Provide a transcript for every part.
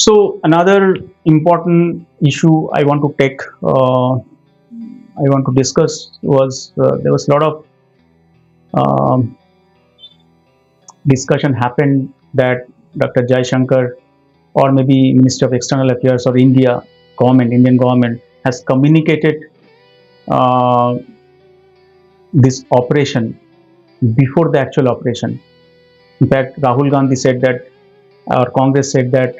So another important issue I want to take, I want to discuss was there was a lot of um, discussion happened that Dr. Jaishankar or maybe Minister of External Affairs or Indian government has communicated uh, this operation before the actual operation. In fact, Rahul Gandhi said that, or Congress said that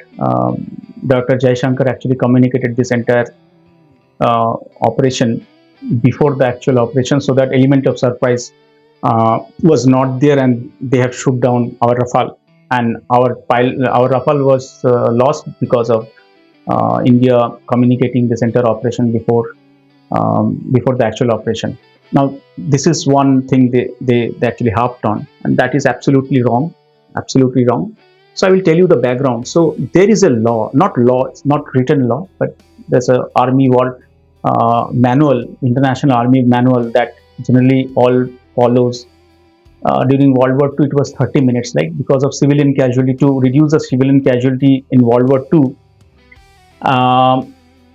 Dr. Jaishankar actually communicated this entire operation before the actual operation, so that element of surprise was not there, and they have shoot down our Rafale, and our Rafale was lost because of India communicating this entire operation before the actual operation. Now, this is one thing they actually harped on, and that is absolutely wrong, absolutely wrong. So I will tell you the background. So there is a law, it's not written law, but there's a army war manual, international army manual that generally all follows. During World War II, it was 30 minutes, like because of civilian casualty, to reduce the civilian casualty in World War II.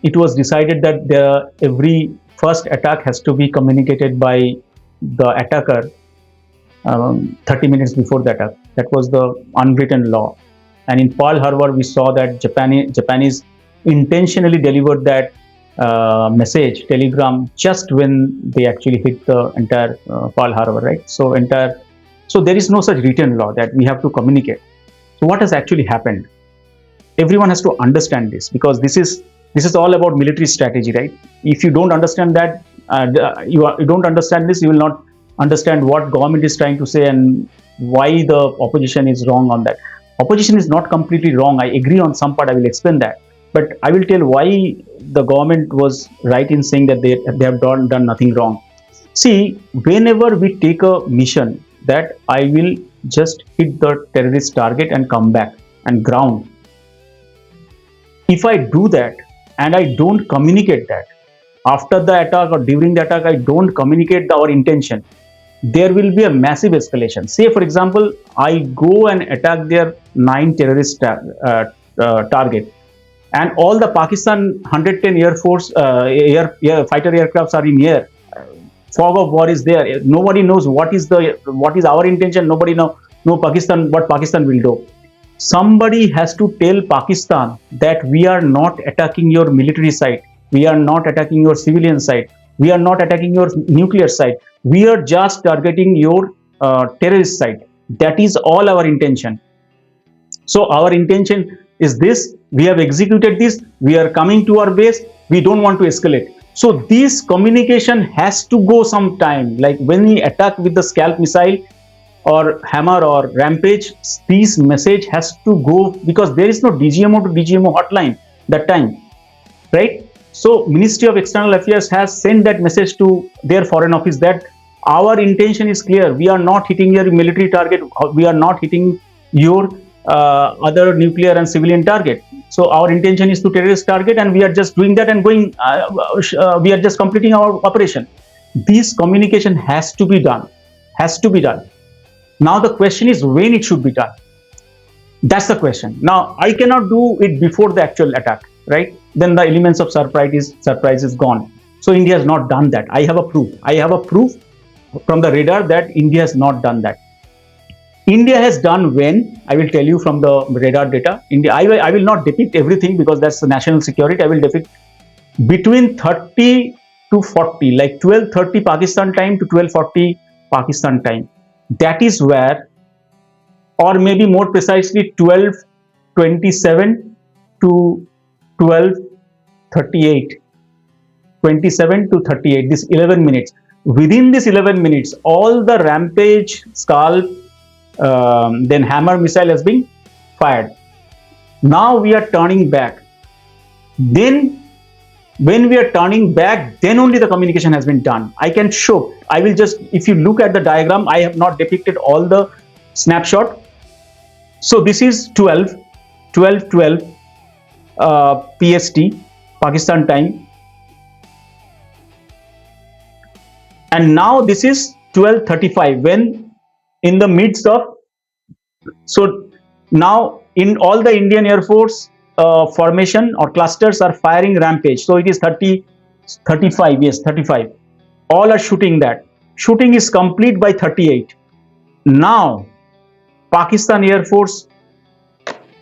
It was decided that every first attack has to be communicated by the attacker 30 minutes before the attack. That was the unwritten law. And in Pearl Harbor, we saw that Japanese intentionally delivered that message, telegram, just when they actually hit the entire Pearl Harbor, right? So there is no such written law that we have to communicate. So what has actually happened? Everyone has to understand this, because this is all about military strategy, right? If you don't understand that, you don't understand this, you will not understand what government is trying to say and why the opposition is wrong on that. Opposition is not completely wrong. I agree on some part. I will explain that, but I will tell why the government was right in saying that they have done nothing wrong. See, whenever we take a mission that I will just hit the terrorist target and come back and ground, if I do that and I don't communicate that after the attack or during the attack, I don't communicate our intention, there will be a massive escalation. Say, for example, I go and attack their 9 terrorist target, and all the Pakistan 110 Air Force fighter aircrafts are in air. Fog of war is there. Nobody knows what is our intention. Nobody know Pakistan, what Pakistan will do. Somebody has to tell Pakistan that we are not attacking your military site, we are not attacking your civilian site, we are not attacking your nuclear site, we are just targeting your terrorist site. That is all our intention. So our intention is this: we have executed this, we are coming to our base, we don't want to escalate. So this communication has to go some time. Like when we attack with the scalp missile or hammer or rampage, this message has to go, because there is no DGMO to DGMO hotline that time, right? So Ministry of External Affairs has sent that message to their foreign office that our intention is clear. We are not hitting your military target. We are not hitting your other nuclear and civilian target. So our intention is to terrorist target, and we are just doing that and going. We are just completing our operation. This communication has to be done. Has to be done. Now the question is when it should be done. That's the question. Now I cannot do it before the actual attack, right? Then the elements of surprise is gone. So India has not done that. I have a proof. I have a proof from the radar that India has not done that. India has done when, I will tell you from the radar data. I will not depict everything because that's the national security. I will depict between 30 to 40, like 12:30 Pakistan time to 12:40 Pakistan time. That is where, or maybe more precisely 12:27 to 12:38, 27 to 38, this 11 minutes. Within this 11 minutes, all the rampage, scalp, then hammer missile has been fired. Now we are turning back. Then when we are turning back, then only the communication has been done. I can show. I will just, if you look at the diagram, I have not depicted all the snapshot. So this is 12 PST, Pakistan time. And now this is 12:35, when in the midst of, so now in all the Indian Air Force formation or clusters are firing rampage. So it is 30, 35, yes, 35. All are shooting that. Shooting is complete by 38. Now, Pakistan Air Force,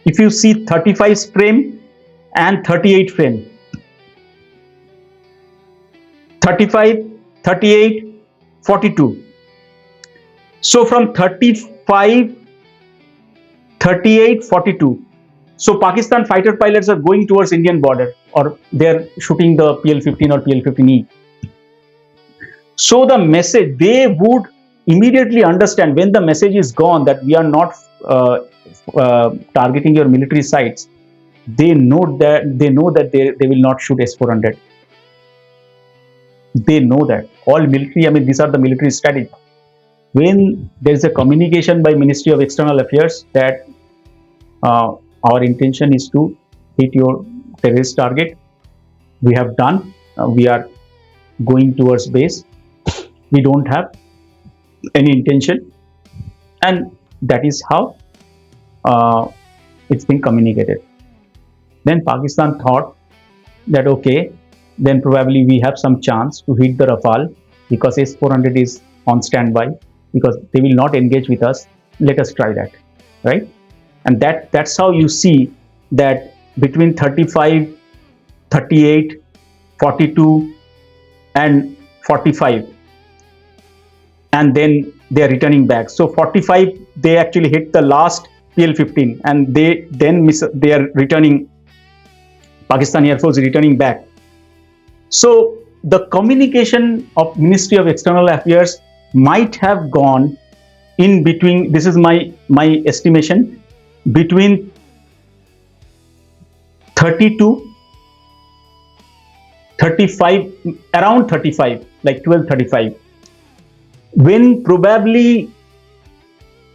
if you see 35 frame and 38 frame, 35, 38, 42. So from 35, 38, 42. So Pakistan fighter pilots are going towards Indian border, or they're shooting the PL-15 or PL-15E. So the message, they would immediately understand when the message is gone that we are not targeting your military sites. They know that they will not shoot S-400. They know that. All military, I mean, these are the military strategy. When there is a communication by Ministry of External Affairs that our intention is to hit your terrorist target, we have done. We are going towards base. We don't have any intention, and that is how it's been communicated. Then Pakistan thought that okay, then probably we have some chance to hit the Rafale because S-400 is on standby, because they will not engage with us. Let us try that, right? And that's how you see that between 35, 38, 42 and 45, and then they are returning back. So 45, they actually hit the last PL-15, and they are returning. Pakistan Air Force is returning back. So the communication of Ministry of External Affairs might have gone in between. This is my estimation, between 32, 35, around 35, like 12:35. When probably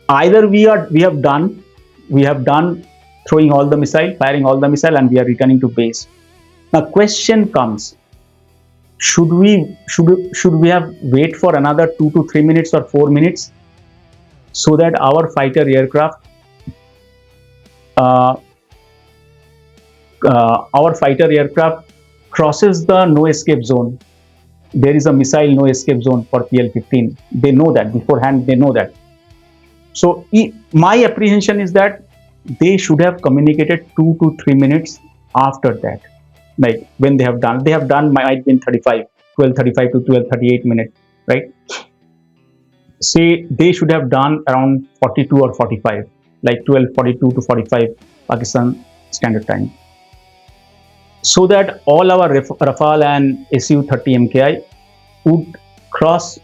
either we have done throwing all the missile, firing all the missile, and we are returning to base. Now question comes: should we have wait for another 2 to 3 minutes or 4 minutes so that our fighter aircraft crosses the no escape zone? There is a missile no escape zone for PL-15. They know that beforehand. They know that. So my apprehension is that they should have communicated 2 to 3 minutes after that. Like when they have done might be in 12:35 to 12:38 minutes, right? Say they should have done around 42 or 45, like 12:42 to 45 Pakistan Standard Time, so that all our Rafale and Su-30 MKI would cross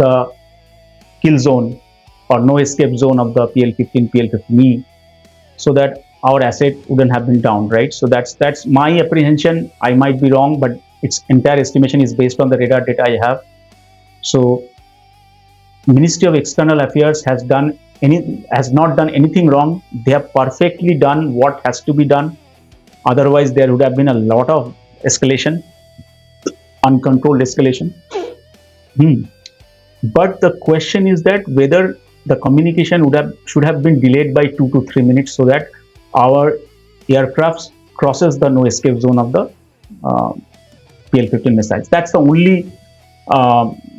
the kill zone or no escape zone of the PL-15, PL-15E, so that our asset wouldn't have been down, right? So that's my apprehension. I might be wrong, but its entire estimation is based on the radar data I have. So Ministry of External Affairs has not done anything wrong. They have perfectly done what has to be done. Otherwise, there would have been a lot of escalation, uncontrolled escalation. But the question is that whether the communication should have been delayed by 2 to 3 minutes so that our aircraft crosses the no escape zone of the PL-15 missiles. That's the only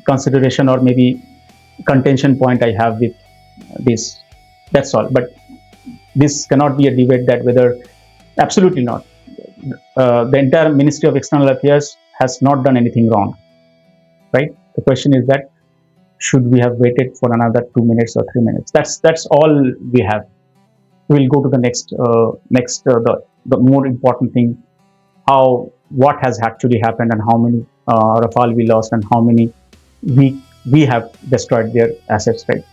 consideration or maybe contention point I have with this. That's all. But this cannot be a debate that whether, absolutely not. The entire Ministry of External Affairs has not done anything wrong, right? The question is that should we have waited for another 2 minutes or 3 minutes? That's all we have. We'll go to the next the more important thing, what has actually happened and how many Rafale we lost and how many we have destroyed their assets, right?